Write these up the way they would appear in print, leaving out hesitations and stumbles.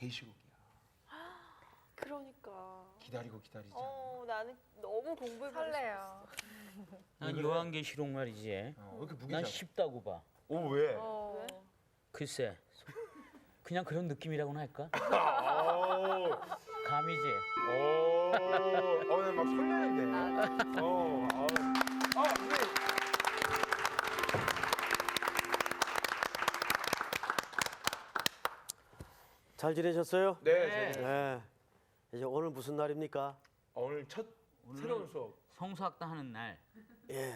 계시록이야. 그러니까. 기다리고 기다리자. 나는 너무 공부해보고 설레요. 난 요한계시록 말이지. 왜 이렇게 난 무게잖아. 쉽다고 봐. 오 왜? 글쎄, 그냥 그런 느낌이라고나 할까? 감이지. 나막 설레는데. 잘 지내셨어요? 네. 네. 이제 오늘 무슨 날입니까? 오늘 첫 새로운 수업. 성수학당 하는 날. 예.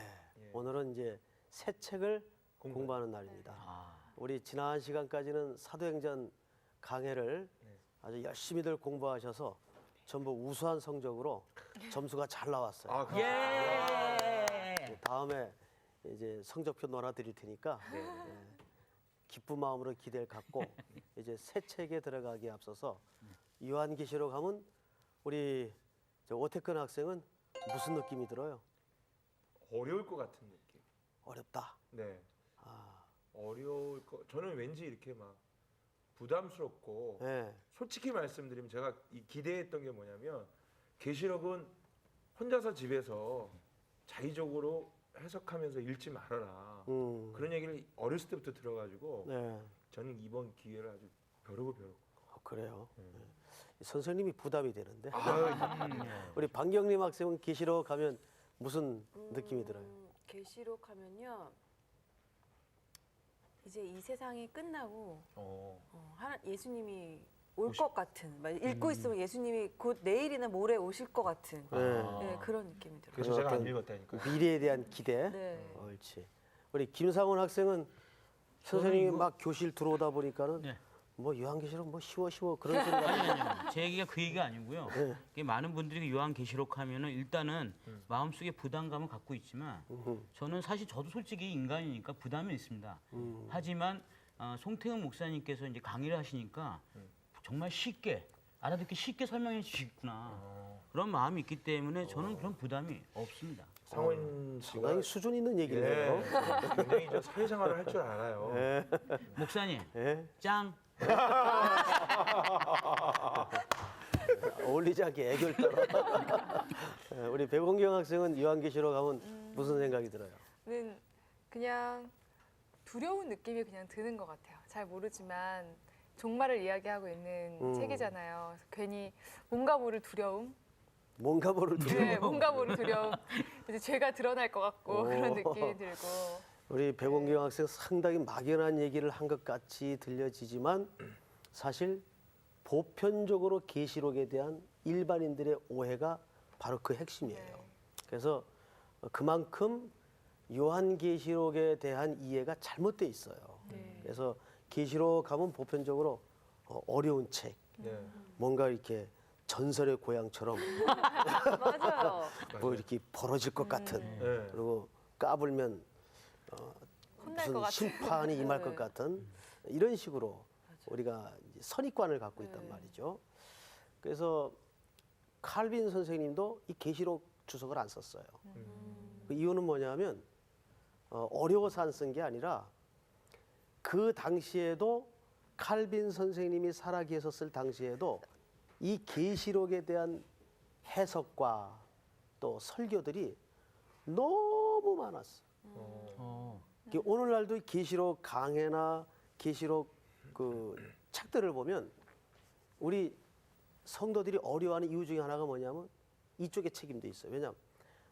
오늘은 이제 새 책을 공부하는 날입니다. 우리 지난 시간까지는 사도행전 강해를 아주 열심히들 공부하셔서 전부 우수한 성적으로 점수가 잘 나왔어요. 예. 다음에 이제 성적표 놀아드릴 테니까 기쁜 마음으로 기대를 갖고 이제 새 책에 들어가기에 앞서서 요한계시록 하면 우리 오태근 학생은 무슨 느낌이 들어요? 어려울 것 같은 느낌. 어렵다. 네. 어려울 거. 저는 왠지 이렇게 막 부담스럽고 네. 솔직히 말씀드리면 제가 기대했던 게 뭐냐면 계시록은 혼자서 집에서 자의적으로 해석하면서 읽지 말아라. 그런 얘기를 어렸을 때부터 들어가지고 네. 저는 이번 기회를 아주 벼르고 그래요. 네. 선생님이 부담이 되는데. 우리 방경림 학생은 계시록 가면 무슨 느낌이 들어요? 계시록 하면요. 이제 이 세상이 끝나고 예수님이 올 것 같은, 읽고 있으면 예수님이 곧 내일이나 모레 오실 것 같은 그런 느낌이 들어요. 그래서 제가 안 읽었다니까. 미래에 대한 기대. 네. 옳지. 우리 김상훈 학생은 선생님이 막 교실 들어오다 보니까는 뭐 요한계시록 뭐 쉬워 그런 소리가 아니요. 제 얘기가 그 얘기가 아니고요. 이게 많은 분들이 요한계시록 하면은 일단은 마음속에 부담감을 갖고 있지만 저는 사실 저도 솔직히 인간이니까 부담이 있습니다. 하지만 송태근 목사님께서 이제 강의를 하시니까 정말 쉽게 알아듣기 쉽게 설명해 주시구나. 그런 마음이 있기 때문에 저는 그런 부담이 없습니다. 상원 씨가 상당히 수준 있는 얘기를 해요. 굉장히 저 사회생활을 할 줄 알아요. 목사님, 짱. 어울리지 않게 애교를 떨어. 우리 배봉경 학생은 요한계시록 하면 무슨 생각이 들어요? 는 그냥 두려운 느낌이 그냥 드는 것 같아요. 잘 모르지만 종말을 이야기하고 있는 책이잖아요. 그래서 괜히 뭔가 모를 두려움. 뭔가 모를 두려움. 네, 뭔가 모를 두려움. 이제 죄가 드러날 것 같고 그런 느낌이 들고. 우리 배봉경 학생 상당히 막연한 얘기를 한 것 같이 들려지지만 사실 보편적으로 계시록에 대한 일반인들의 오해가 바로 그 핵심이에요. 그래서 그만큼 요한계시록에 대한 이해가 잘못돼 있어요. 그래서 계시록 가면 보편적으로 어려운 책, 뭔가 이렇게 전설의 고향처럼 맞아요. 뭐 이렇게 벌어질 것 같은 그리고 까불면 혼날 무슨 것 같은. 심판이 임할 것 같은 이런 식으로 우리가 이제 선입관을 갖고 있단 말이죠. 그래서 칼빈 선생님도 이 계시록 주석을 안 썼어요. 그 이유는 뭐냐면 어려워서 안 쓴 게 아니라 그 당시에도 칼빈 선생님이 살아 계셨을 당시에도 이 계시록에 대한 해석과 또 설교들이 너무 많았어. 오늘날도 계시록 강해나 계시록 그 책들을 보면 우리 성도들이 어려워하는 이유 중에 하나가 뭐냐면 이쪽에 책임도 있어요. 왜냐하면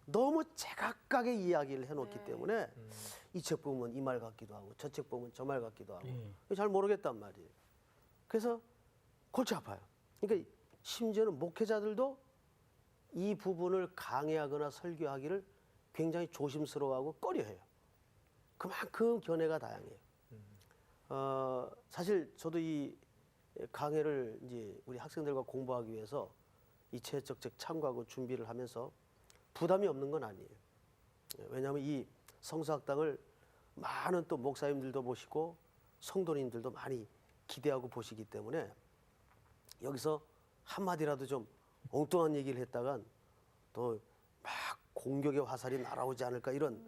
너무 제각각의 이야기를 해놓기 때문에 이 책 보면 이 말 같기도 하고 저 책 보면 저 말 같기도 하고 잘 모르겠단 말이에요. 그래서 골치 아파요. 그러니까 심지어는 목회자들도 이 부분을 강의하거나 설교하기를 굉장히 조심스러워하고 꺼려해요. 그만큼 견해가 다양해요. 사실 저도 이 강의를 이제 우리 학생들과 공부하기 위해서 이 채적책 참고하고 준비를 하면서 부담이 없는 건 아니에요. 왜냐하면 이 성수학당을 많은 또 목사님들도 보시고 성도님들도 많이 기대하고 보시기 때문에 여기서 한마디라도 좀 엉뚱한 얘기를 했다간 또 막 공격의 화살이 날아오지 않을까 이런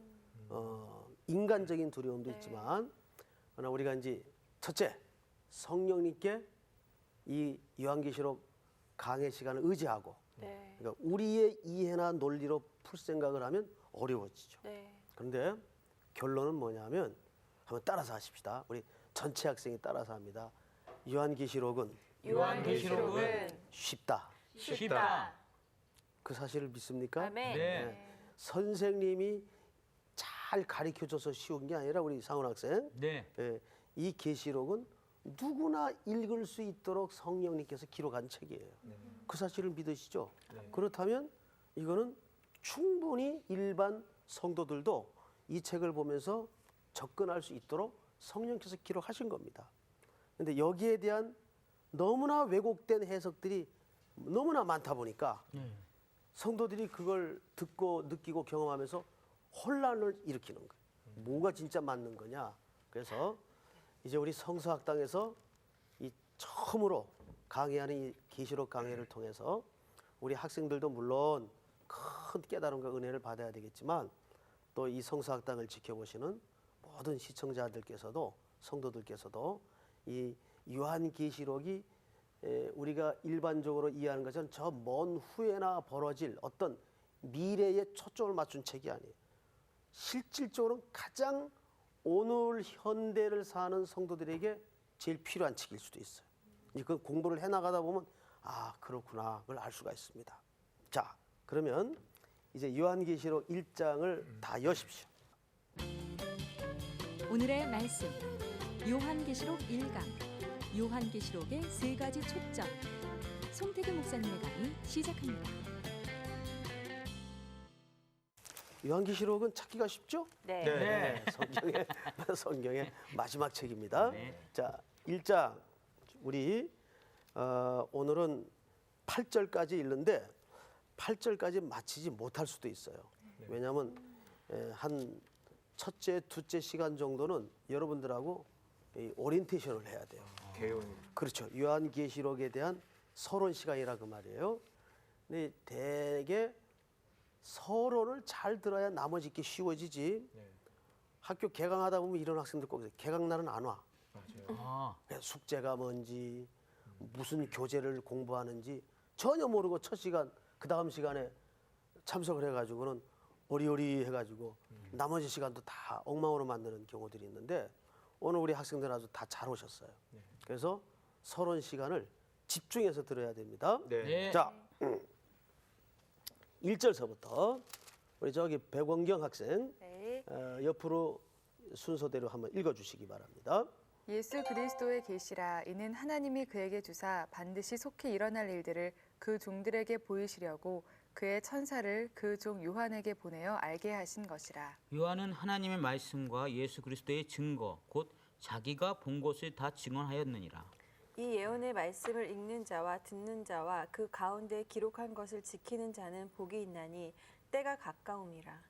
인간적인 두려움도 있지만 그러나 우리가 이제 첫째 성령님께 이 요한계시록 강의 시간을 의지하고 네. 그러니까 우리의 이해나 논리로 풀 생각을 하면 어려워지죠. 네. 그런데 결론은 뭐냐면 한번 따라서 하십시다. 우리 전체 학생이 따라서 합니다. 요한계시록은 요한계시록은 쉽다. 쉽다. 그 사실을 믿습니까? 아멘. 네. 선생님이 잘 가르쳐줘서 쉬운 게 아니라 우리 상훈 학생 네. 예, 이 계시록은 누구나 읽을 수 있도록 성령님께서 기록한 책이에요. 그 사실을 믿으시죠? 그렇다면 이거는 충분히 일반 성도들도 이 책을 보면서 접근할 수 있도록 성령께서 기록하신 겁니다. 근데 여기에 대한 너무나 왜곡된 해석들이 너무나 많다 보니까 성도들이 그걸 듣고 느끼고 경험하면서 혼란을 일으키는 거예요. 뭐가 진짜 맞는 거냐? 그래서 이제 우리 성서학당에서 이 처음으로 강의하는 이 계시록 강의를 통해서 우리 학생들도 물론 큰 깨달음과 은혜를 받아야 되겠지만 또 이 성서학당을 지켜보시는 모든 시청자들께서도 성도들께서도 이 요한계시록이 우리가 일반적으로 이해하는 것은 저 먼 후에나 벌어질 어떤 미래에 초점을 맞춘 책이 아니에요. 실질적으로 가장 오늘 현대를 사는 성도들에게 제일 필요한 책일 수도 있어요. 그 공부를 해나가다 보면 아 그렇구나 그걸 알 수가 있습니다. 자 그러면 이제 요한계시록 1장을 다 여십시오. 오늘의 말씀 요한계시록 1강 요한계시록의 세 가지 초점 송태규 목사님의 강의 시작합니다. 요한계시록은 찾기가 쉽죠? 네. 네. 성경의 마지막 책입니다. 네. 자, 1장 우리 오늘은 8절까지 읽는데 8절까지 마치지 못할 수도 있어요. 왜냐하면 한 첫째, 둘째 시간 정도는 여러분들하고 이 오리엔테이션을 해야 돼요. 개요. 그렇죠. 요한계시록에 대한 서론 시간이라 그 말이에요. 근데 대개 서론을 잘 들어야 나머지 게 쉬워지지. 네. 학교 개강하다 보면 이런 학생들 꼭 있어요. 개강날은 안 와. 맞아요. 아, 그냥 숙제가 뭔지 무슨 교재를 공부하는지 전혀 모르고 첫 시간 그 다음 시간에 참석을 해가지고는 어리어리 해가지고 나머지 시간도 다 엉망으로 만드는 경우들이 있는데 오늘 우리 학생들 아주 다 잘 오셨어요. 그래서 서론 시간을 집중해서 들어야 됩니다. 네. 네. 자, 1절서부터 우리 저기 백원경 학생 네. 옆으로 순서대로 한번 읽어주시기 바랍니다. 예수 그리스도의 계시라 이는 하나님이 그에게 주사 반드시 속히 일어날 일들을 그 종들에게 보이시려고 그의 천사를 그 종 요한에게 보내어 알게 하신 것이라. 요한은 하나님의 말씀과 예수 그리스도의 증거 곧 자기가 본 것을 다 증언하였느니라. 이 예언의 말씀을 읽는 자와 듣는 자와 그 가운데 기록한 것을 지키는 자는 복이 있나니 때가 가까움이라.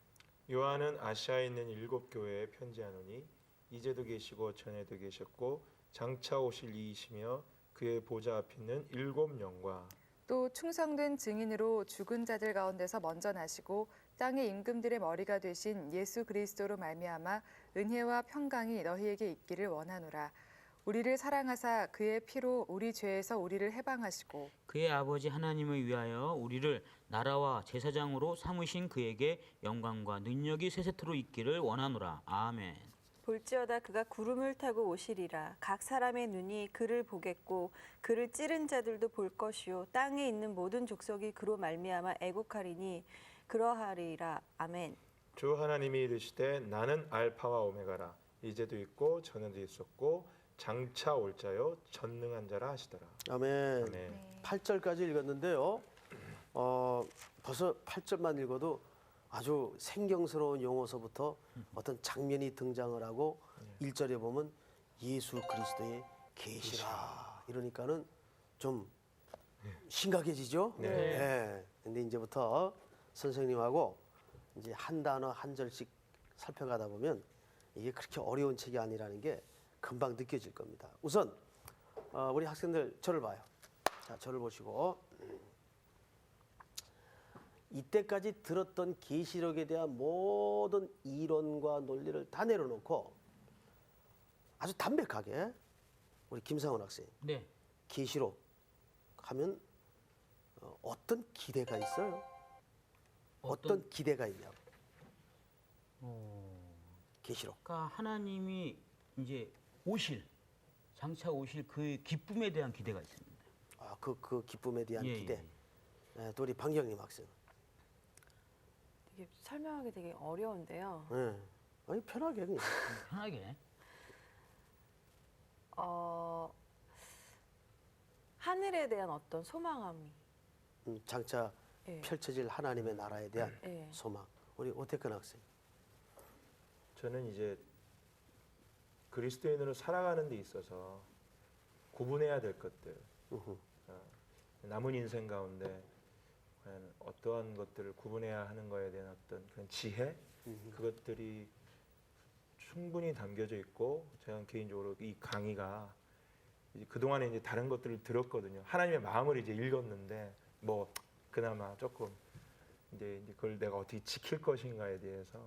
요한은 아시아에 있는 7 교회에 편지하노니 이제도 계시고 전에도 계셨고 장차 오실 이이시며 그의 보좌 앞에 있는 7 영과 또 충성된 증인으로 죽은 자들 가운데서 먼저 나시고 땅의 임금들의 머리가 되신 예수 그리스도로 말미암아 은혜와 평강이 너희에게 있기를 원하노라. 우리를 사랑하사 그의 피로 우리 죄에서 우리를 해방하시고 그의 아버지 하나님을 위하여 우리를 나라와 제사장으로 삼으신 그에게 영광과 능력이 세세토록 있기를 원하노라. 아멘. 볼지어다 그가 구름을 타고 오시리라. 각 사람의 눈이 그를 보겠고 그를 찌른 자들도 볼 것이요 땅에 있는 모든 족속이 그로 말미암아 애곡하리니 그러하리라. 아멘. 주 하나님이 이르시되 나는 알파와 오메가라 이제도 있고 전에도 있었고 장차 올 자요 전능한 자라 하시더라. 아멘. 아멘. 8절까지 읽었는데요. 벌써 8절만 읽어도 아주 생경스러운 용어서부터 어떤 장면이 등장을 하고 1절에 보면 예수 그리스도의 계시라 이러니까는 좀 심각해지죠. 네. 네. 근데 이제부터 선생님하고 이제 한 단어 한 절씩 살펴가다 보면 이게 그렇게 어려운 책이 아니라는 게 금방 느껴질 겁니다. 우선 우리 학생들 저를 봐요. 자, 저를 보시고 이때까지 들었던 계시록에 대한 모든 이론과 논리를 다 내려놓고 아주 담백하게 우리 김상훈 학생 네. 계시록 하면 어떤 기대가 있어요? 어떤 기대가 있냐고. 계시록. 그러니까 하나님이 이제 장차 오실 그 기쁨에 대한 기대가 있습니다. 아, 그 기쁨에 대한 예, 기대. 예. 또 우리 방경림 학생. 되게 설명하기 되게 어려운데요. 예. 아니 편하게 그냥. 편하게. 하늘에 대한 어떤 소망함이. 장차 예. 펼쳐질 하나님의 나라에 대한 예. 소망. 우리 오태근 학생. 저는 이제 그리스도인으로 살아가는 데 있어서 구분해야 될 것들, 남은 인생 가운데 과연 어떠한 것들을 구분해야 하는 거에 대한 어떤 그런 지혜, 그것들이 충분히 담겨져 있고, 제가 개인적으로 이 강의가 이제 그동안에 이제 다른 것들을 들었거든요. 하나님의 마음을 이제 읽었는데 뭐 그나마 조금 이제 그걸 내가 어떻게 지킬 것인가에 대해서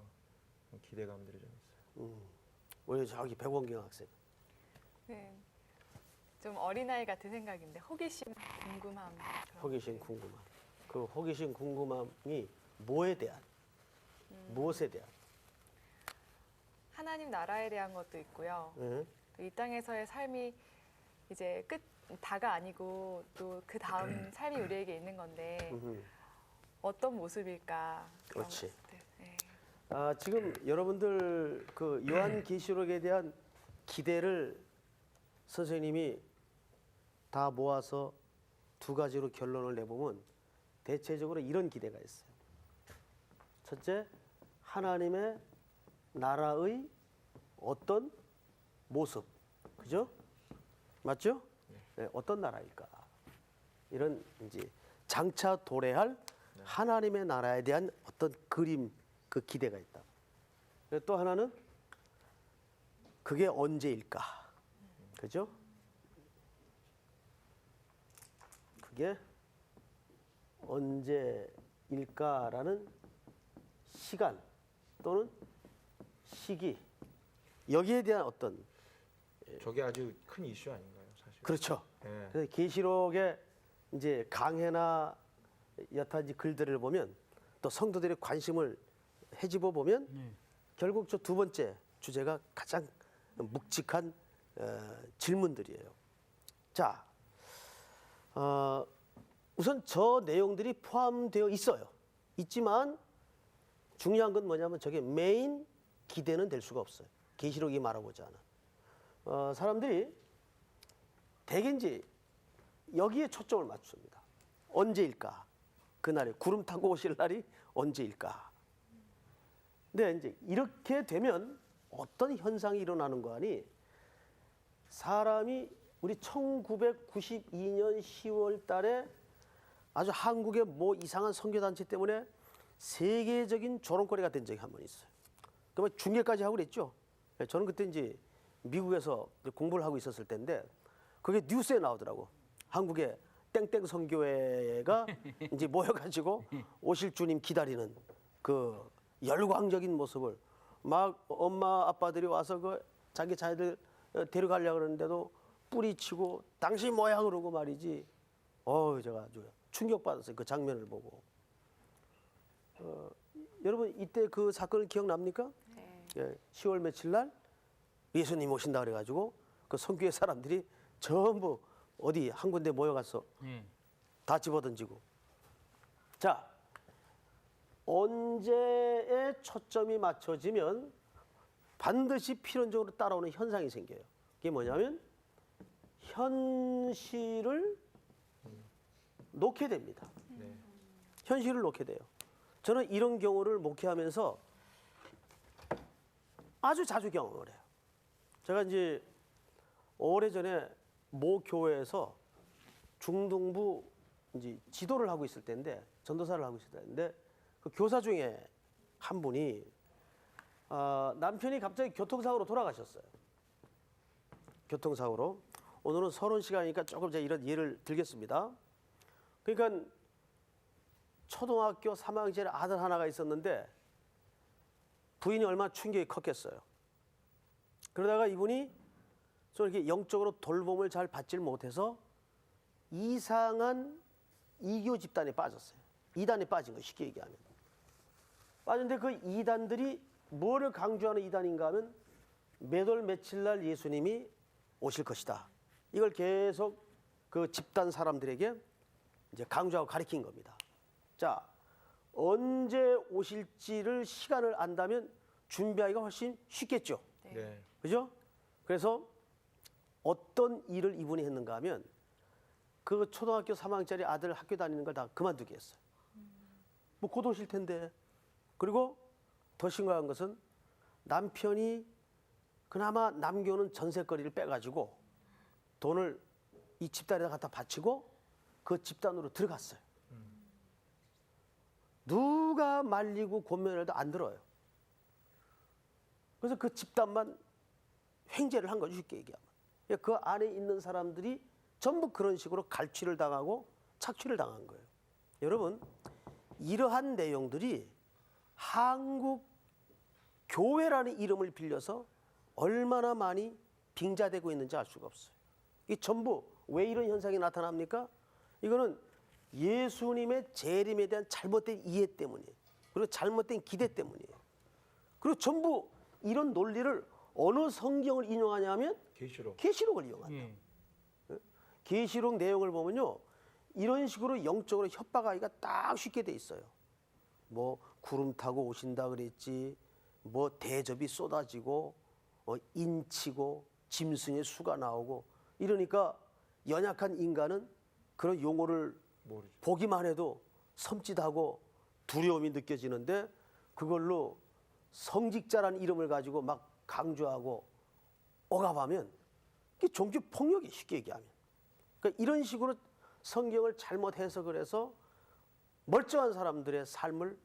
기대감들이 좀 있어요. 우리 저기 백원경 학생. 네. 좀 어린아이 같은 생각인데 호기심, 궁금함. 호기심, 궁금함. 그 호기심, 궁금함이 뭐에 대한, 무엇에 대한? 하나님 나라에 대한 것도 있고요. 예? 이 땅에서의 삶이 이제 다가 아니고 또 그 다음 삶이 우리에게 있는 건데 어떤 모습일까? 그런 그렇지. 것들. 네. 지금 여러분들 그 요한계시록에 대한 기대를 선생님이 다 모아서 두 가지로 결론을 내보면 대체적으로 이런 기대가 있어요. 첫째, 하나님의 나라의 어떤 모습, 그죠? 맞죠? 네, 어떤 나라일까? 이런 이제 장차 도래할 하나님의 나라에 대한 어떤 그림, 그 기대가 있다. 또 하나는 그게 언제일까? 그죠? 그게 언제일까라는 시간 또는 시기, 여기에 대한 어떤, 저게 아주 큰 이슈 아닌가요, 사실? 그렇죠. 예. 그래서 계시록의 이제 강해나 여타 이제 글들을 보면 또 성도들의 관심을 헤집어 보면 결국 저 두 번째 주제가 가장 묵직한 질문들이에요. 자, 우선 저 내용들이 포함되어 있어요. 있지만 중요한 건 뭐냐면 저게 메인 기대는 될 수가 없어요. 계시록이 말하고자 하는. 사람들이 대개 이제 여기에 초점을 맞춥니다. 언제일까? 그날이 구름 타고 오실 날이 언제일까? 근데 이제 이렇게 되면 어떤 현상이 일어나는 거 아니? 사람이 우리 1992년 10월 달에 아주 한국의 뭐 이상한 선교단체 때문에 세계적인 조롱거리가 된 적이 한 번 있어요. 그러면 중계까지 하고 그랬죠. 저는 그때 이제 미국에서 공부를 하고 있었을 때인데 그게 뉴스에 나오더라고. 한국의 땡땡 선교회가 이제 모여가지고 오실 주님 기다리는 그 열광적인 모습을 막 엄마 아빠들이 와서 그 자기 자녀들 데려가려고 그러는데도 뿌리치고 당신 뭐야 그러고 말이지. 제가 아주 충격받았어요. 그 장면을 보고. 여러분 이때 그 사건을 기억납니까? 네. 예, 10월 며칠 날 예수님 오신다 그래가지고 그 선교회 사람들이 전부 어디 한 군데 모여가서 다 집어던지고. 자, 언제에 초점이 맞춰지면 반드시 필연적으로 따라오는 현상이 생겨요. 그게 뭐냐면 현실을 놓게 됩니다. 네. 현실을 놓게 돼요. 저는 이런 경우를 목회하면서 아주 자주 경험을 해요. 제가 이제 오래전에 모 교회에서 중등부 이제 지도를 하고 있을 때인데, 전도사를 하고 있을 때인데, 그 교사 중에 한 분이 남편이 갑자기 교통사고로 돌아가셨어요. 교통사고로. 오늘은 서론 시간이니까 조금 제가 이런 예를 들겠습니다. 그러니까 초등학교 3학년 아들 하나가 있었는데 부인이 얼마나 충격이 컸겠어요. 그러다가 이분이 좀 이렇게 영적으로 돌봄을 잘 받질 못해서 이상한 이교 집단에 빠졌어요. 이단에 빠진 거 쉽게 얘기하면. 빠졌는데 그 이단들이 뭐를 강조하는 이단인가 하면 몇 월 며칠 날 예수님이 오실 것이다. 이걸 계속 그 집단 사람들에게 이제 강조하고 가르친 겁니다. 자, 언제 오실지를 시간을 안다면 준비하기가 훨씬 쉽겠죠. 네. 그죠? 그래서 어떤 일을 이분이 했는가 하면 그 초등학교 3학년짜리 아들 학교 다니는 걸 다 그만두게 했어요. 뭐 곧 오실 텐데. 그리고 더 심각한 것은 남편이 그나마 남겨놓은 전세거리를 빼가지고 돈을 이 집단에다 갖다 바치고 그 집단으로 들어갔어요. 누가 말리고 권면해도 안 들어요. 그래서 그 집단만 횡재를 한 거죠, 쉽게 얘기하면. 그 안에 있는 사람들이 전부 그런 식으로 갈취를 당하고 착취를 당한 거예요. 여러분, 이러한 내용들이 한국 교회라는 이름을 빌려서 얼마나 많이 빙자되고 있는지 알 수가 없어요. 이 전부 왜 이런 현상이 나타납니까? 이거는 예수님의 재림에 대한 잘못된 이해 때문이에요. 그리고 잘못된 기대 때문이에요. 그리고 전부 이런 논리를 어느 성경을 인용하냐면 계시록을 이용한다. 예. 계시록 내용을 보면요, 이런 식으로 영적으로 협박하기가 딱 쉽게 돼 있어요. 뭐 구름 타고 오신다 그랬지, 뭐 대접이 쏟아지고, 인치고, 짐승의 수가 나오고, 이러니까 연약한 인간은 그런 용어를 모르죠. 보기만 해도 섬찟하고 두려움이 느껴지는데 그걸로 성직자라는 이름을 가지고 막 강조하고 억압하면 이게 종교 폭력이 쉽게 얘기하면. 그러니까 이런 식으로 성경을 잘못 해석을 해서 멀쩡한 사람들의 삶을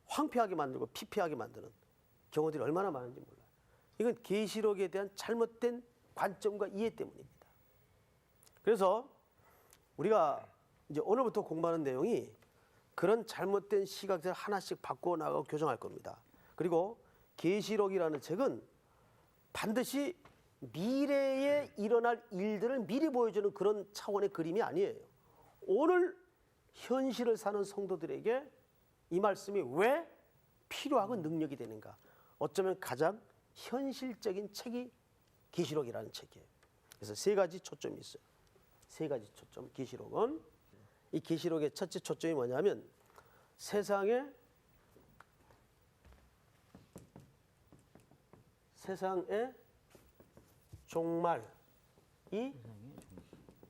황폐하게 만들고 피폐하게 만드는 경우들이 얼마나 많은지 몰라요. 이건 계시록에 대한 잘못된 관점과 이해 때문입니다. 그래서 우리가 이제 오늘부터 공부하는 내용이 그런 잘못된 시각들을 하나씩 바꾸어 나가고 교정할 겁니다. 그리고 계시록이라는 책은 반드시 미래에 일어날 일들을 미리 보여주는 그런 차원의 그림이 아니에요. 오늘 현실을 사는 성도들에게 이 말씀이 왜 필요하고 능력이 되는가. 어쩌면 가장 현실적인 책이 계시록이라는 책이에요. 그래서 세 가지 초점이 있어요. 세 가지 초점. 계시록은 이 계시록의 첫째 초점이 뭐냐면 세상에 종말이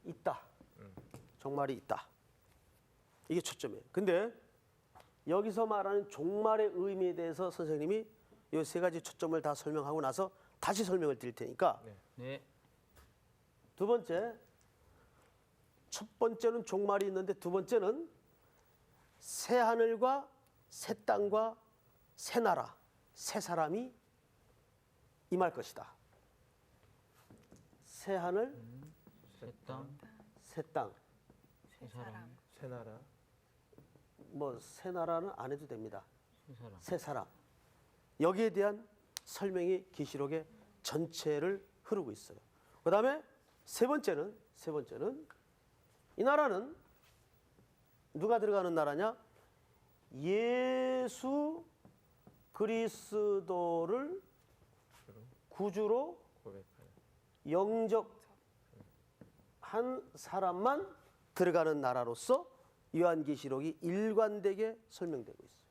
있다. 종말이 있다. 이게 초점이에요. 근데 여기서 말하는 종말의 의미에 대해서 선생님이 이 세 가지 초점을 다 설명하고 나서 다시 설명을 드릴 테니까 네. 두 번째, 첫 번째는 종말이 있는데 두 번째는 새 하늘과 새 땅과 새 나라, 새 사람이 임할 것이다. 새 하늘, 새 땅, 새 땅. 새 사람, 새 나라. 뭐 새 나라는 안 해도 됩니다. 새 사람. 새 사람. 여기에 대한 설명이 계시록의 전체를 흐르고 있어요. 그다음에 세 번째는 이 나라는 누가 들어가는 나라냐? 예수 그리스도를 구주로 영접한 사람만 들어가는 나라로서 요한계시록이 일관되게 설명되고 있어요.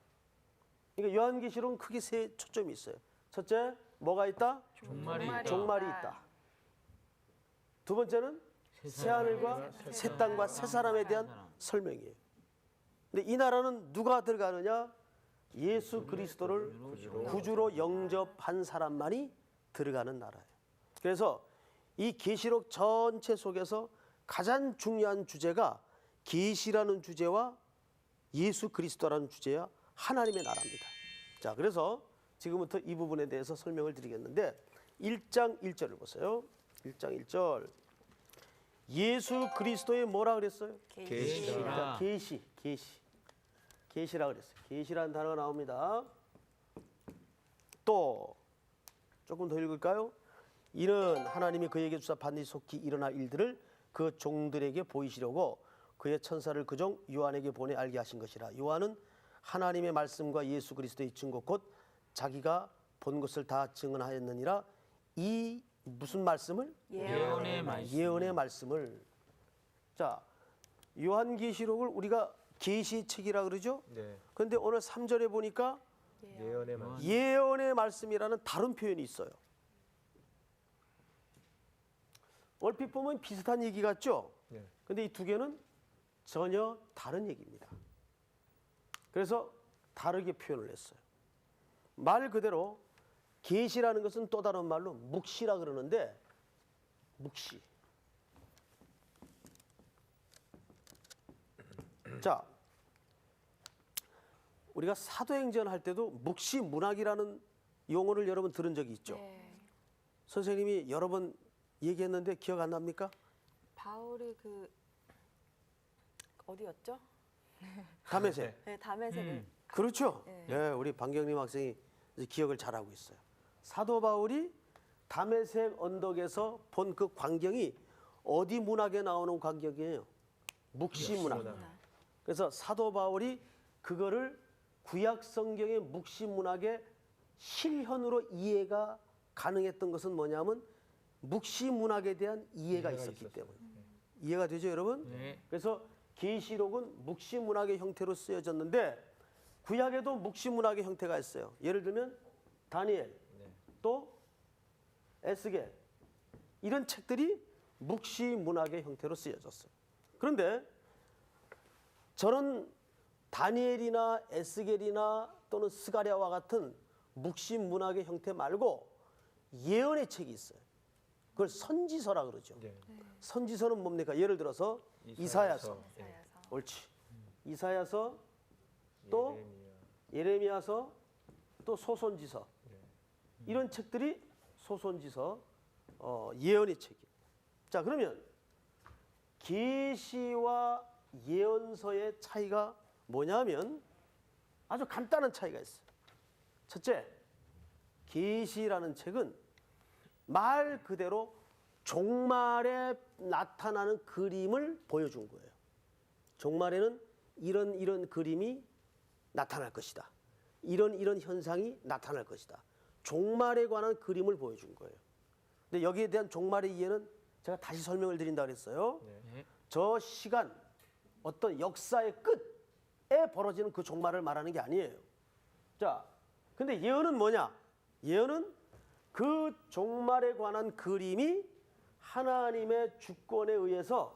그러니까 요한계시록은 크게 세 초점이 있어요. 첫째, 뭐가 있다? 종말이 있다. 두 번째는 새 하늘과 새 땅과 새 사람에 대한 설명이에요. 근데 이 나라는 누가 들어가느냐? 예수 그리스도를 구주로 영접한 사람만이 들어가는 나라예요. 그래서 이 계시록 전체 속에서 가장 중요한 주제가 계시라는 주제와 예수 그리스도라는 주제와 하나님의 나라입니다. 자, 그래서 지금부터 이 부분에 대해서 설명을 드리겠는데 1장 1절을 보세요. 1장 1절. 예수 그리스도의 뭐라 그랬어요? 계시라. 계시라 그랬어요. 계시라는 단어가 나옵니다. 또 조금 더 읽을까요? 이는 하나님이 그에게 주사 반드시 속히 일어날 일들을 그 종들에게 보이시려고 그의 천사를 그 종 요한에게 보내 알게 하신 것이라. 요한은 하나님의 말씀과 예수 그리스도의 증거 곧 자기가 본 것을 다 증언하였느니라. 이 무슨 말씀을? 예언의 말씀. 예언의 말씀을. 자, 요한계시록을 우리가 계시의 책이라 그러죠? 네. 그런데 오늘 3절에 보니까 예언의 말씀. 예언의 말씀이라는 다른 표현이 있어요. 얼핏 보면 비슷한 얘기 같죠? 네. 근데 이 두 개는 전혀 다른 얘기입니다. 그래서 다르게 표현을 했어요. 말 그대로 계시라는 것은 또 다른 말로 묵시라 그러는데, 묵시. 자, 우리가 사도행전 할 때도 묵시 문학이라는 용어를 여러분 들은 적이 있죠? 네. 선생님이 여러 번 얘기했는데 기억 안 납니까? 바울이 그 어디였죠? 담에색. 네, 담에색을 그렇죠. 네. 네, 우리 방경림 학생이 이제 기억을 잘하고 있어요. 사도 바울이 담에색 언덕에서 본 그 광경이 어디 문학에 나오는 광경이에요? 묵시 문학. 그래서 사도 바울이 그거를 구약 성경의 묵시 문학의 실현으로 이해가 가능했던 것은 뭐냐면 묵시 문학에 대한 이해가 있었기 있었어요. 때문에. 이해가 되죠, 여러분? 네. 그래서 계시록은 묵시 문학의 형태로 쓰여졌는데 구약에도 묵시 문학의 형태가 있어요. 예를 들면 다니엘, 또 에스겔 이런 책들이 묵시 문학의 형태로 쓰여졌어요. 그런데 저는 다니엘이나 에스겔이나 또는 스가랴와 같은 묵시 문학의 형태 말고 예언의 책이 있어요. 그걸 선지서라 그러죠. 네. 선지서는 뭡니까? 예를 들어서 이사야서. 네. 옳지. 이사야서, 또 예레미야. 예레미야서, 또 소선지서. 이런 책들이 소선지서, 예언의 책이에요. 자, 그러면 계시와 예언서의 차이가 뭐냐면 아주 간단한 차이가 있어요. 첫째, 계시라는 책은 말 그대로 종말에 나타나는 그림을 보여준 거예요. 종말에는 이런 그림이 나타날 것이다. 이런 현상이 나타날 것이다. 종말에 관한 그림을 보여준 거예요. 근데 여기에 대한 종말의 이해는 제가 다시 설명을 드린다 그랬어요. 네. 저 시간, 어떤 역사의 끝에 벌어지는 그 종말을 말하는 게 아니에요. 자, 근데 예언은 뭐냐? 예언은 그 종말에 관한 그림이 하나님의 주권에 의해서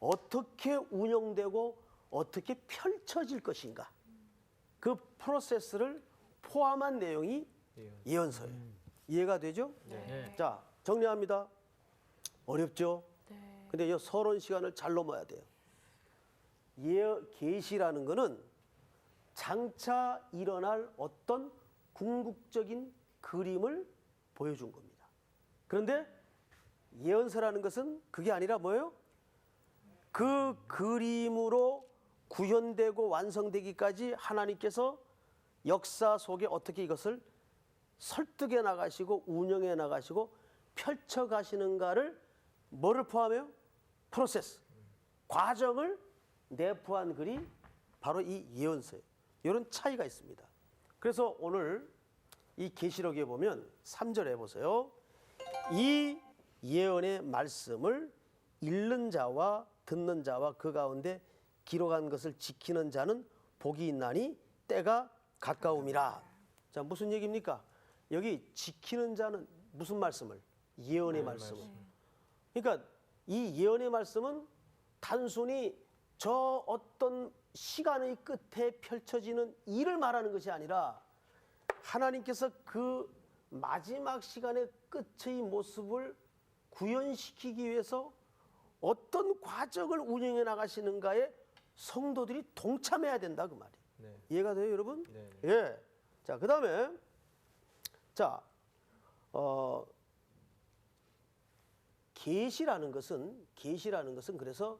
어떻게 운영되고 어떻게 펼쳐질 것인가. 그 프로세스를 포함한 내용이 예언서예요. 이해가 되죠? 네. 자, 정리합니다. 어렵죠? 근데 이 서론 시간을 잘 넘어야 돼요. 계시라는 거는 장차 일어날 어떤 궁극적인 그림을 보여준 겁니다. 그런데 예언서라는 것은 그게 아니라 뭐예요? 그 그림으로 구현되고 완성되기까지 하나님께서 역사 속에 어떻게 이것을 설득해 나가시고 운영해 나가시고 펼쳐 가시는가를 뭐를 포함해요? 프로세스, 과정을 내포한 글이 바로 이 예언서예요. 이런 차이가 있습니다. 그래서 오늘 이 계시록에 보면 3절에 보세요. 이 예언의 말씀을 읽는 자와 듣는 자와 그 가운데 기록한 것을 지키는 자는 복이 있나니 때가 가까움이라. 자, 무슨 얘기입니까? 여기 지키는 자는 무슨 말씀을? 예언의 말씀을. 그러니까 이 예언의 말씀은 단순히 저 어떤 시간의 끝에 펼쳐지는 일을 말하는 것이 아니라 하나님께서 그 마지막 시간의 끝의 모습을 구현시키기 위해서 어떤 과정을 운영해 나가시는가에 성도들이 동참해야 된다 그 말이에요. 네. 이해가 돼요, 여러분? 네. 예. 자, 그다음에 계시라는 것은 그래서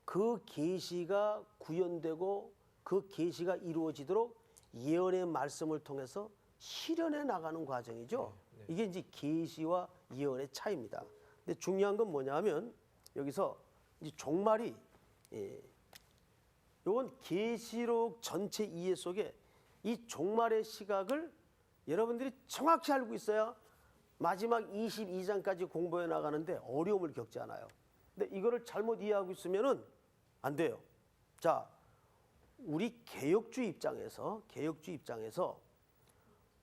그 계시가 구현되고 그 계시가 이루어지도록 예언의 말씀을 통해서 실현해 나가는 과정이죠. 이게 이제 계시와 예언의 차이입니다. 근데 중요한 건 뭐냐면 여기서 이 종말이 요건 계시록 전체 이해 속에 이 종말의 시각을 여러분들이 정확히 알고 있어야 마지막 22장까지 공부해 나가는데 어려움을 겪지 않아요. 근데 이거를 잘못 이해하고 있으면은 안 돼요. 자, 우리 개혁주의 입장에서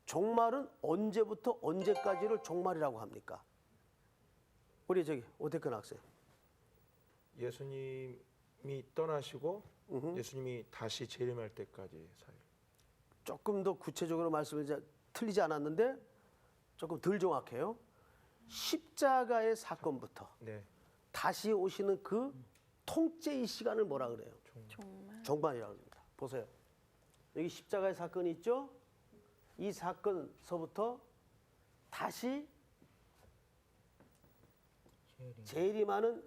종말은 언제부터 언제까지를 종말이라고 합니까? 우리 저기 오태근 학생. 예수님이 떠나시고 예수님이 다시 재림할 때까지 사이. 조금 더 구체적으로 말씀을 틀리지 않았는데 조금 덜 정확해요. 십자가의 사건부터 네. 다시 오시는 그 통째의 시간을 뭐라 그래요? 정말. 종말이라고 합니다. 보세요. 여기 십자가의 사건이 있죠? 이 사건서부터 다시 재림하는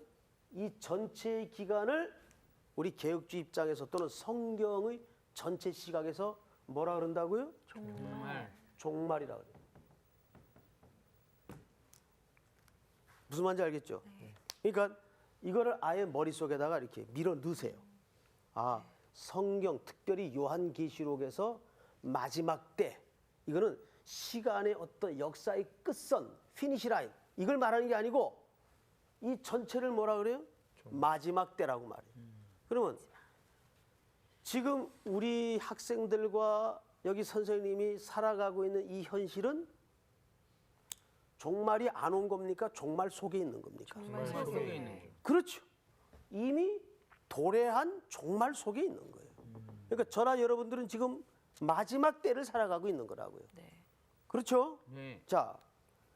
이 전체의 기간을 우리 개혁주의 입장에서 또는 성경의 전체 시각에서 뭐라 그런다고요? 정말 종말이라고 그래요. 무슨 말인지 알겠죠? 그러니까 이거를 아예 머릿속에다가 이렇게 밀어 넣으세요. 아, 성경 특별히 요한계시록에서 마지막 때 이거는 시간의 어떤 역사의 끝선, 피니시 라인 이걸 말하는 게 아니고 이 전체를 뭐라 그래요? 마지막 때라고 말해요. 그러면 지금 우리 학생들과 여기 선생님이 살아가고 있는 이 현실은 종말이 안 온 겁니까? 종말 속에 있는 겁니까? 정말 속에 있는 거. 그렇죠. 이미 도래한 종말 속에 있는 거예요. 그러니까 저나 여러분들은 지금 마지막 때를 살아가고 있는 거라고요. 네. 그렇죠? 네. 자,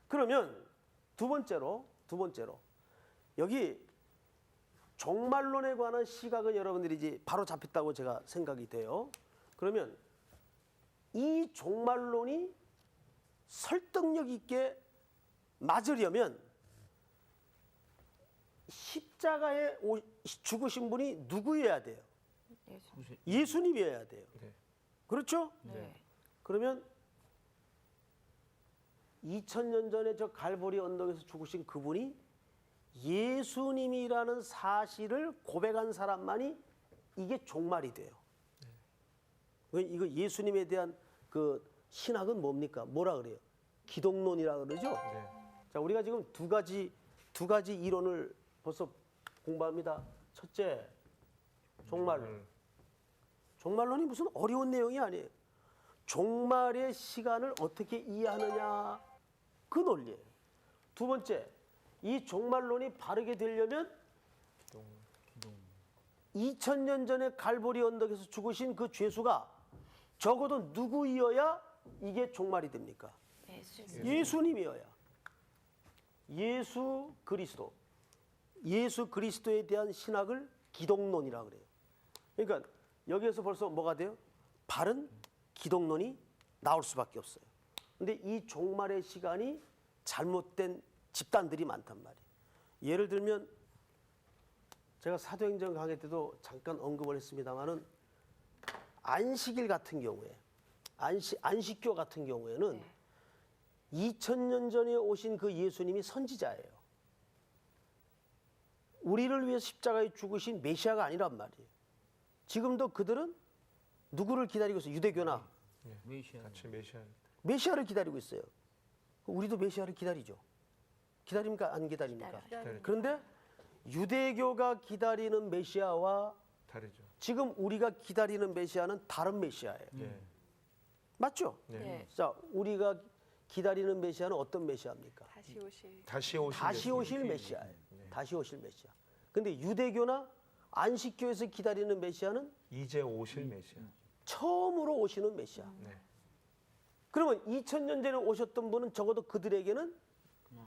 그러면 두 번째로 여기 종말론에 관한 시각은 여러분들이 이제 바로 잡혔다고 제가 생각이 돼요. 그러면 이 종말론이 설득력 있게 맞으려면 십자가에 죽으신 분이 누구여야 돼요? 예수님이어야 돼요. 네. 그렇죠? 네. 그러면 2000년 전에 저 갈보리 언덕에서 죽으신 그분이 예수님이라는 사실을 고백한 사람만이 이게 종말이 돼요. 이거 예수님에 대한 그 신학은 뭡니까? 뭐라 그래요? 기독론이라 그러죠? 네. 자, 우리가 지금 두 가지 이론을 벌써 공부합니다. 첫째, 종말론. 종말론이 무슨 어려운 내용이 아니에요. 종말의 시간을 어떻게 이해하느냐, 그 논리예요. 두 번째, 이 종말론이 바르게 되려면 2000년 전에 갈보리 언덕에서 죽으신 그 죄수가 적어도 누구이어야 이게 종말이 됩니까? 예수님이어야. 예수 그리스도에 대한 신학을 기독론이라고 그래요. 그러니까 여기에서 벌써 뭐가 돼요? 바른 기독론이 나올 수밖에 없어요. 근데 이 종말의 시간이 잘못된 집단들이 많단 말이에요. 예를 들면 제가 사도행전 강의 때도 잠깐 언급을 했습니다마는 안식일 같은 경우에 안식교 같은 경우에는 2000년 전에 오신 그 예수님이 선지자예요. 우리를 위해 십자가에 죽으신 메시아가 아니란 말이에요. 지금도 그들은 누구를 기다리고 있어요? 유대교나 메시아. 같이 메시아. 메시아를 기다리고 있어요. 우리도 메시아를 기다리죠. 기다립니까? 안 기다립니까? 그런데 유대교가 기다리는 메시아와 다르죠. 지금 우리가 기다리는 메시아는 다른 메시아예요. 네. 맞죠? 네. 네. 자, 우리가 기다리는 메시아는 어떤 메시아입니까? 다시 오실. 다시 오실 메시아예요. 다시 오실 메시아. 근데 유대교나 안식교에서 기다리는 메시아는 이제 오실 메시아. 처음으로 오시는 메시아. 네. 그러면 2000년 전에 오셨던 분은 적어도 그들에게는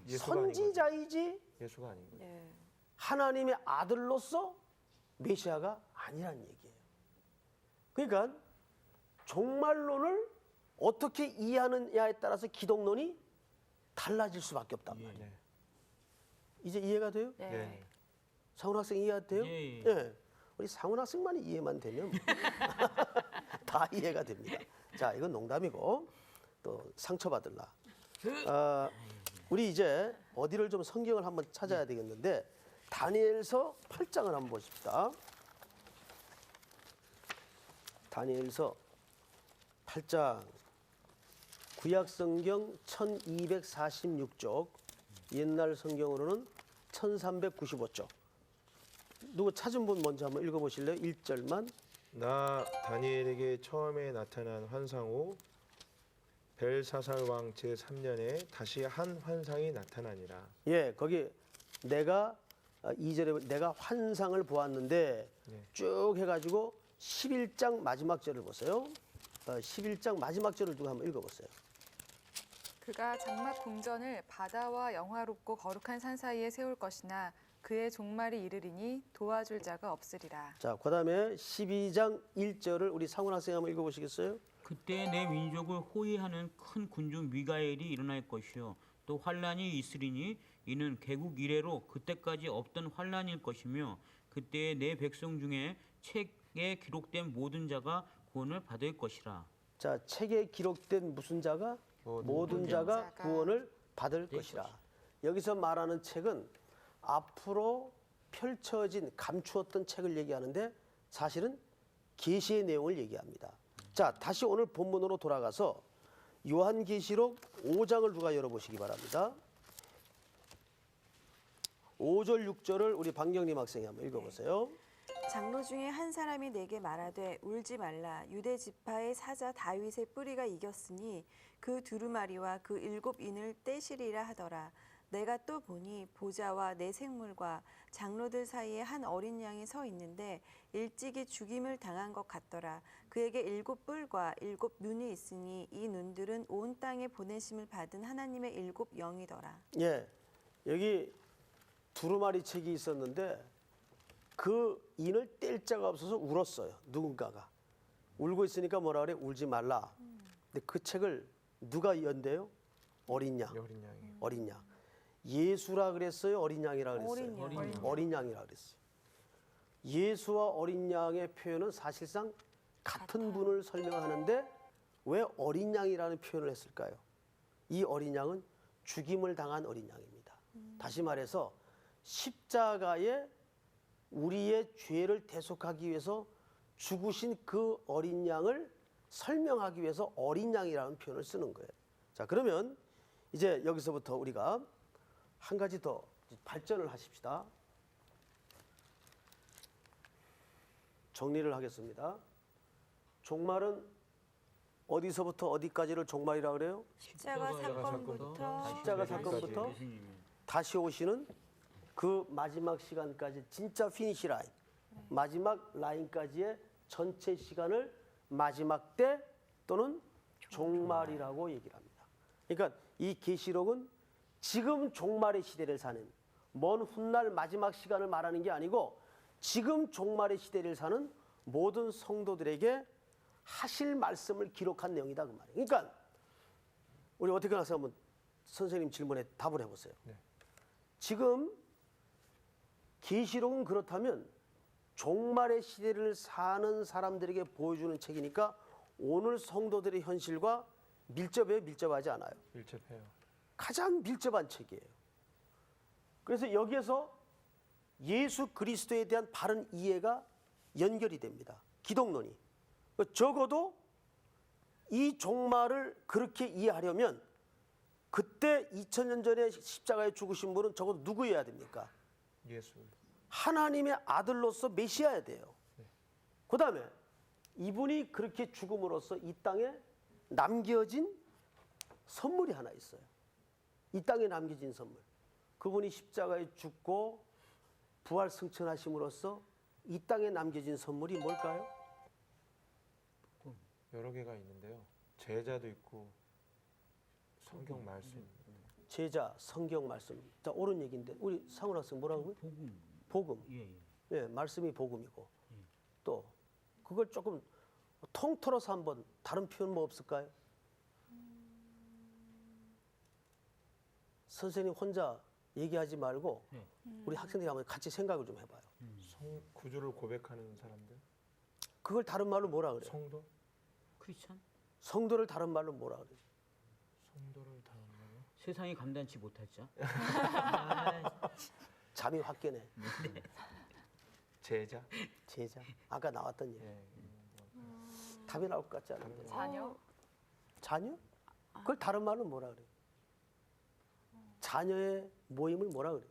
예수가 아닌 거죠. 선지자이지 예수가 아닌 거죠. 네. 하나님의 아들로서 메시아가 아니란 얘기예요. 그러니까 종말론을 어떻게 이해하느냐에 따라서 기독론이 달라질 수밖에 없단 말이에요. 네. 이제 이해가 돼요? 네. 네. 상훈 학생 이해가 돼요? 예, 예. 예. 우리 상훈 학생만 이해만 되면 다 이해가 됩니다. 자, 이건 농담이고 또 상처받을라. 우리 이제 어디를 좀 성경을 한번 찾아야 되겠는데 다니엘서 8장을 한번 보십시다. 다니엘서 8장 구약 성경 1246쪽, 옛날 성경으로는 1395쪽. 누구 찾은 분 먼저 한번 읽어보실래요? 1절만. 나 다니엘에게 처음에 나타난 환상 후 벨사살 왕 제3년에 다시 한 환상이 나타나니라. 예, 거기 내가 2절에 내가 환상을 보았는데 네. 쭉 해가지고 11장 마지막 절을 보세요. 11장 마지막 절을 두고 한번 읽어보세요. 그가 장막 궁전을 바다와 영화롭고 거룩한 산 사이에 세울 것이나 그의 종말이 이르리니 도와줄 자가 없으리라. 자, 그다음에 12장 1절을 우리 상훈 학생 한번 읽어보시겠어요? 그때 내 민족을 호위하는 큰 군주 미가엘이 일어날 것이요 또 환란이 있으리니 이는 개국 이래로 그때까지 없던 환란일 것이며 그때에 내 백성 중에 책에 기록된 모든 자가 구원을 받을 것이라. 자, 책에 기록된 무슨 자가 모든 자가 구원을 받을 것이라. 여기서 말하는 책은 앞으로 펼쳐진 감추었던 책을 얘기하는데 사실은 계시의 내용을 얘기합니다. 자, 다시 오늘 본문으로 돌아가서 요한계시록 5장을 누가 열어보시기 바랍니다. 5절 6절을 우리 방경림 학생이 한번 읽어보세요. 장로 중에 한 사람이 내게 말하되 울지 말라. 유대 지파의 사자 다윗의 뿌리가 이겼으니 그 두루마리와 그 7인을 떼시리라 하더라. 내가 또 보니 보좌와 내 생물과 장로들 사이에 한 어린 양이 서 있는데 일찍이 죽임을 당한 것 같더라. 그에게 7뿔과 7눈이 있으니 이 눈들은 온 땅에 보내심을 받은 하나님의 7영이더라. 예, 여기 두루마리 책이 있었는데 그 인을 뗄 자가 없어서 울었어요. 누군가가 울고 있으니까 뭐라 그래? 울지 말라. 근데 그 책을 누가 연대요? 어린 양. 어린 양이요. 어린 양. 예수라 그랬어요? 어린 양이라 그랬어요? 어린 양이라 그랬어요. 예수와 어린 양의 표현은 사실상 같은 분을 설명하는데 왜 어린 양이라는 표현을 했을까요? 이 어린 양은 죽임을 당한 어린 양입니다. 다시 말해서 십자가에 우리의 죄를 대속하기 위해서 죽으신 그 어린 양을 설명하기 위해서 어린 양이라는 표현을 쓰는 거예요. 자, 그러면 이제 여기서부터 우리가 한 가지 더 발전을 하십시다. 정리를 하겠습니다. 종말은 어디서부터 어디까지를 종말이라 그래요? 십자가 사건부터 십자가 사건부터 다시 오시는 그 마지막 시간까지 진짜 피니시 라인, 마지막 라인까지의 전체 시간을 마지막 때 또는 종말이라고 얘기를 합니다. 그러니까 이 계시록은 지금 종말의 시대를 사는 먼 훗날 마지막 시간을 말하는 게 아니고 지금 종말의 시대를 사는 모든 성도들에게 하실 말씀을 기록한 내용이다 그 말이에요. 그러니까 우리 어떻게 나서 한번 선생님 질문에 답을 해보세요. 네. 지금 계시록은 그렇다면 종말의 시대를 사는 사람들에게 보여주는 책이니까 오늘 성도들의 현실과 밀접해요, 밀접하지 않아요? 밀접해요. 가장 밀접한 책이에요. 그래서 여기에서 예수 그리스도에 대한 바른 이해가 연결이 됩니다. 기독론이. 적어도 이 종말을 그렇게 이해하려면 그때 2000년 전에 십자가에 죽으신 분은 적어도 누구여야 됩니까? 예수. 하나님의 아들로서 메시아야 돼요. 그 다음에 이분이 그렇게 죽음으로써 이 땅에 남겨진 선물이 하나 있어요. 이 땅에 남겨진 선물. 그분이 십자가에 죽고 부활 승천하심으로써 이 땅에 남겨진 선물이 뭘까요? 여러 개가 있는데요. 제자도 있고 성경 말씀. 제자, 성경 말씀. 자, 옳은 얘기인데 우리 상훈 학생 뭐라고요? 복음. 복음. 예, 예. 예, 말씀이 복음이고. 또 그걸 조금 통틀어서 한번 다른 표현 뭐 없을까요? 선생님 혼자 얘기하지 말고 네. 우리 학생들이 한번 같이 생각을 좀 해봐요. 구주를 고백하는 사람들. 그걸 다른 말로 뭐라 그래요? 성도? 크리스찬? 성도를 다른 말로 뭐라 그래요? 성도를 다음으로 세상이 감당치 못하죠. 잠이 확 깨네. 제자. 제자. 아까 나왔던 얘기. 예. 답이 나올 것 같지 않아요? 자녀? 자녀? 그걸 다른 말로 뭐라 그래? 자녀의 모임을 뭐라 그래?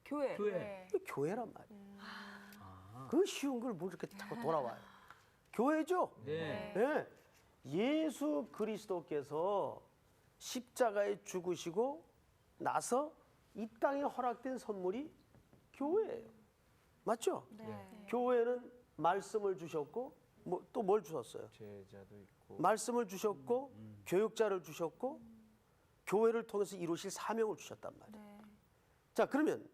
교회. 교회. 그 교회란 말이에요. 그 쉬운 걸 뭐 이렇게 자꾸 돌아와요. 교회죠? 네. 예. 예수 그리스도께서 십자가에 죽으시고 나서 이 땅에 허락된 선물이 교회예요. 맞죠? 네. 교회는 말씀을 주셨고 뭐 또 뭘 주셨어요? 제자도 있고. 말씀을 주셨고 교육자를 주셨고 교회를 통해서 이루실 사명을 주셨단 말이에요. 네. 자, 그러면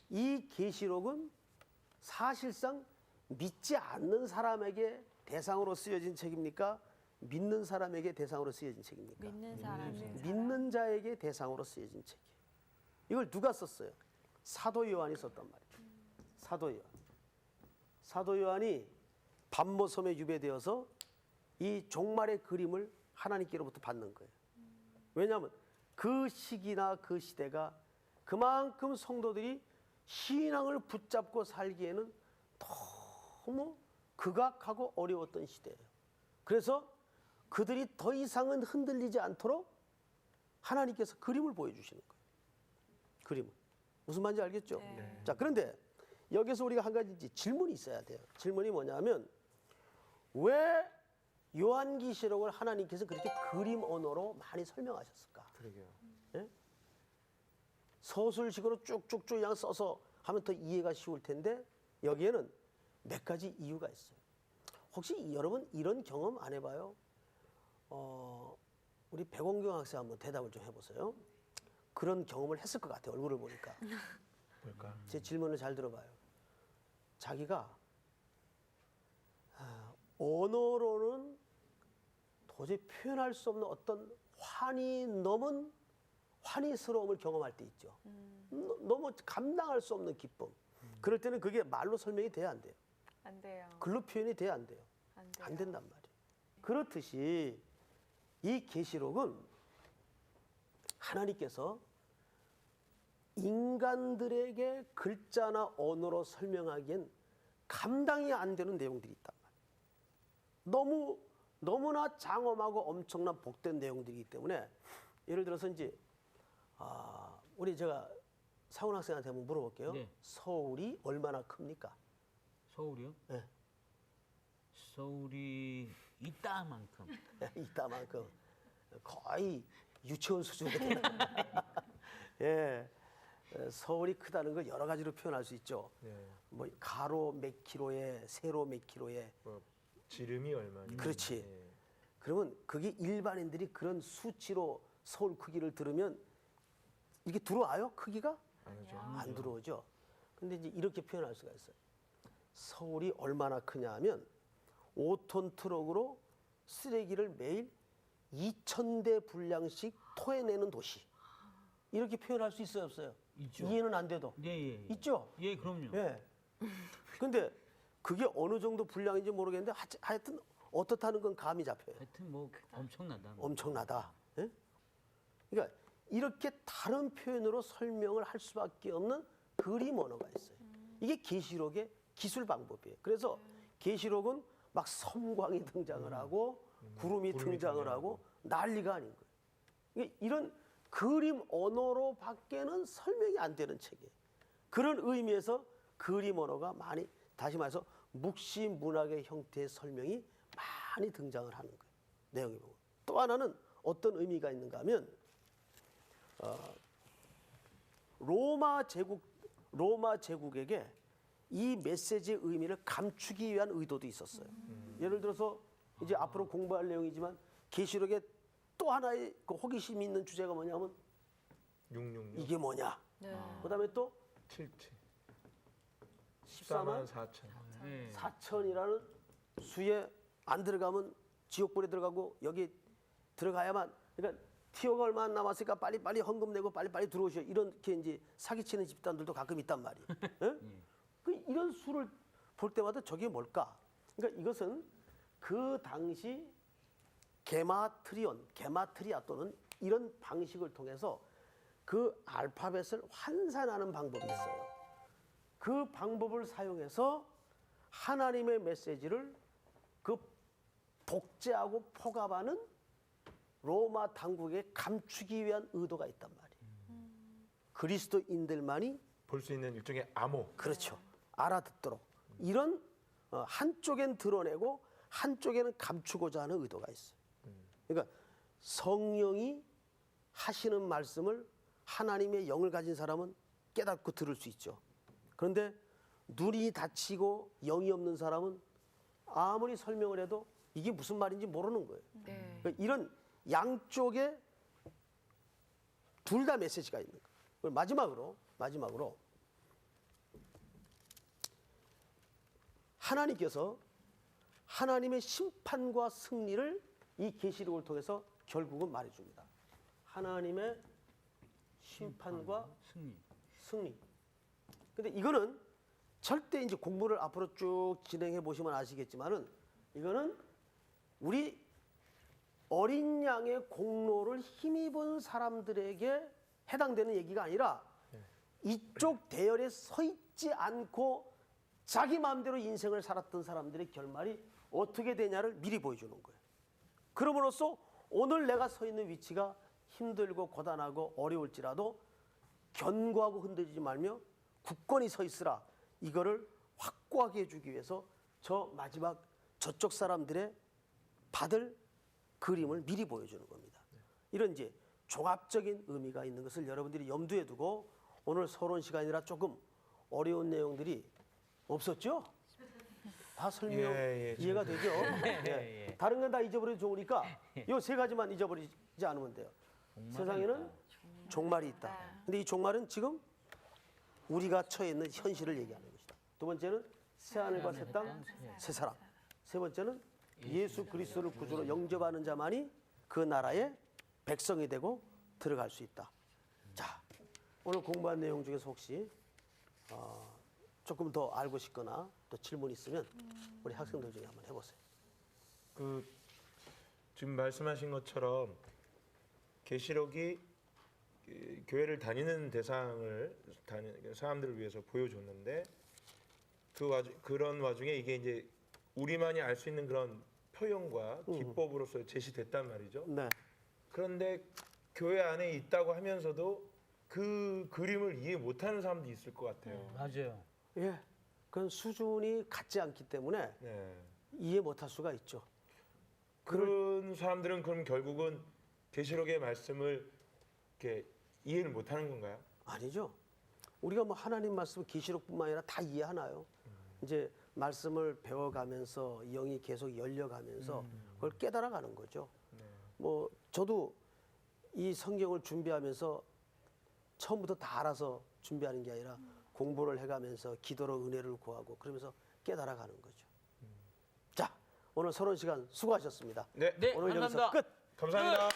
이 계시록은 사실상 믿지 않는 사람에게 대상으로 쓰여진 책입니까? 믿는 사람에게 대상으로 쓰여진 책입니까? 믿는 사람. 믿는 자에게 대상으로 쓰여진 책이에요. 이걸 누가 썼어요? 사도 요한이 썼단 말이에요. 사도 요한. 사도 요한이 밤모섬에 유배되어서 이 종말의 그림을 하나님께로부터 받는 거예요. 왜냐하면 그 시기나 그 시대가 그만큼 성도들이 신앙을 붙잡고 살기에는 너무 극악하고 어려웠던 시대예요. 그래서 그들이 더 이상은 흔들리지 않도록 하나님께서 그림을 보여주시는 거예요. 그림을. 무슨 말인지 알겠죠? 네. 자, 그런데 여기서 우리가 한 가지 질문이 있어야 돼요. 질문이 뭐냐면 왜 요한계시록을 하나님께서 그렇게 그림 언어로 많이 설명하셨을까? 그러게요. 서술식으로 쭉쭉쭉 그냥 써서 하면 더 이해가 쉬울 텐데 여기에는 몇 가지 이유가 있어요. 혹시 여러분 이런 경험 안 해봐요? 우리 백원경 학생 한번 대답을 좀 해보세요. 그런 경험을 했을 것 같아요. 얼굴을 보니까. 뭘까? 제 질문을 잘 들어봐요. 자기가 언어로는 도저히 표현할 수 없는 어떤 환히 넘은 환희스러움을 경험할 때 있죠. 너무 감당할 수 없는 기쁨. 그럴 때는 그게 말로 설명이 돼야 안 돼요. 안 돼요. 글로 표현이 돼야 안 돼요. 안 돼요. 안 된단 말이에요. 그렇듯이 이 계시록은 하나님께서 인간들에게 글자나 언어로 설명하기엔 감당이 안 되는 내용들이 있단 말이에요. 너무나 장엄하고 엄청난 복된 내용들이기 때문에 예를 들어서 이제 우리 제가 상훈 학생한테 한번 물어볼게요. 네. 서울이 얼마나 큽니까? 서울이요? 네. 서울이 이따만큼. 이따만큼 거의 유치원 수준에 예, 서울이 크다는 걸 여러 가지로 표현할 수 있죠. 네. 뭐 가로 몇 킬로에 세로 몇 킬로에 뭐 지름이 얼마니? 그렇지. 네. 그러면 그게 일반인들이 그런 수치로 서울 크기를 들으면 이게 들어와요? 크기가? 아니죠. 안 들어오죠. 근데 이제 이렇게 표현할 수가 있어요. 서울이 얼마나 크냐 하면 5톤 트럭으로 쓰레기를 매일 2,000대 분량씩 토해내는 도시. 이렇게 표현할 수 있어요, 없어요? 있죠. 이해는 안 돼도. 예, 예, 예. 있죠? 예, 그럼요. 예. 근데 그게 어느 정도 분량인지 모르겠는데 하여튼 어떻다는 건 감이 잡혀요. 하여튼 뭐 엄청나다. 엄청나다. 예? 그러니까 이렇게 다른 표현으로 설명을 할 수밖에 없는 그림 언어가 있어요. 이게 계시록의 기술 방법이에요. 그래서 계시록은 막 섬광이 등장을 하고 구름이 등장을 하고 난리가 아닌 거예요. 그러니까 이런 그림 언어로 밖에는 설명이 안 되는 책이에요. 그런 의미에서 그림 언어가 많이, 다시 말해서 묵시 문학의 형태의 설명이 많이 등장을 하는 거예요. 내용이 보면. 또 하나는 어떤 의미가 있는가 하면 로마 제국에게 이 메시지의 의미를 감추기 위한 의도도 있었어요. 예를 들어서 이제 앞으로 공부할 내용이지만 계시록에 또 하나의 그 호기심 있는 주제가 뭐냐면 666. 이게 뭐냐. 네. 그다음에 또 77. 14만 4천. 예. 4천이라는 수에 안 들어가면 지옥불에 들어가고 여기 들어가야만, 그러니까 티오가 얼마 안 남았으니까 빨리빨리 헌금 내고 빨리빨리 들어오시오. 이렇게 이제 사기치는 집단들도 가끔 있단 말이에요. 예? 그 이런 수를 볼 때마다 저게 뭘까? 그러니까 이것은 그 당시 게마트리아 또는 이런 방식을 통해서 그 알파벳을 환산하는 방법이 있어요. 그 방법을 사용해서 하나님의 메시지를 그 복제하고 포갑하는 로마 당국에 감추기 위한 의도가 있단 말이에요. 그리스도인들만이 볼 수 있는 일종의 암호. 그렇죠. 알아듣도록 이런 한쪽엔 드러내고 한쪽에는 감추고자 하는 의도가 있어요. 그러니까 성령이 하시는 말씀을 하나님의 영을 가진 사람은 깨닫고 들을 수 있죠. 그런데 눈이 닫히고 영이 없는 사람은 아무리 설명을 해도 이게 무슨 말인지 모르는 거예요. 네. 그러니까 이런 양쪽에 둘 다 메시지가 있는 거예요. 그리고 마지막으로 하나님께서 하나님의 심판과 승리를 이 계시록을 통해서 결국은 말해줍니다. 하나님의 심판과 승리. 근데 이거는 절대 이제 공부를 앞으로 쭉 진행해 보시면 아시겠지만은 이거는 우리 어린 양의 공로를 힘입은 사람들에게 해당되는 얘기가 아니라 이쪽 대열에 서 있지 않고 자기 마음대로 인생을 살았던 사람들의 결말이 어떻게 되냐를 미리 보여주는 거예요. 그럼으로써 오늘 내가 서 있는 위치가 힘들고 고단하고 어려울지라도 견고하고 흔들리지 말며 굳건히 서 있으라. 이거를 확고하게 해주기 위해서 저 마지막 저쪽 사람들의 받을 그림을 미리 보여주는 겁니다. 이런 이제 종합적인 의미가 있는 것을 여러분들이 염두에 두고 오늘 서론 시간이라 조금 어려운 내용들이 없었죠? 다 설명 이해가 되죠? 예. 다른 건 다 잊어버려도 좋으니까 이 세 가지만 잊어버리지 않으면 돼요. 세상에는 종말이 있다. 근데 이 종말은 지금 우리가 처해 있는 현실을 얘기하는 것이다. 두 번째는 새하늘과 새 땅, 새 사람. 세 번째는 예수 그리스도를 구주로 영접하는 자만이 그 나라의 백성이 되고 들어갈 수 있다. 자, 오늘 공부한 내용 중에서 혹시 조금 더 알고 싶거나 또 질문 있으면 우리 학생들 중에 한번 해보세요. 그 지금 말씀하신 것처럼 계시록이 교회를 다니는 사람들을 위해서 보여줬는데 그런 와중에 이게 이제 우리만이 알 수 있는 그런 표현과 기법으로서 제시됐단 말이죠. 네. 그런데 교회 안에 있다고 하면서도 그 그림을 이해 못하는 사람도 있을 것 같아요. 맞아요. 예. 그건 수준이 같지 않기 때문에 네. 이해 못할 수가 있죠. 그런 사람들은 그럼 결국은 계시록의 말씀을 이렇게 이해를 못하는 건가요? 아니죠. 우리가 뭐 하나님 말씀 계시록뿐만 아니라 다 이해하나요? 이제 말씀을 배워가면서 영이 계속 열려가면서 그걸 깨달아가는 거죠. 뭐 저도 이 성경을 준비하면서 처음부터 다 알아서 준비하는 게 아니라 공부를 해가면서 기도로 은혜를 구하고 그러면서 깨달아가는 거죠. 자, 오늘 서론 시간 수고하셨습니다. 네. 네, 오늘 감사합니다. 여기서 끝. 감사합니다.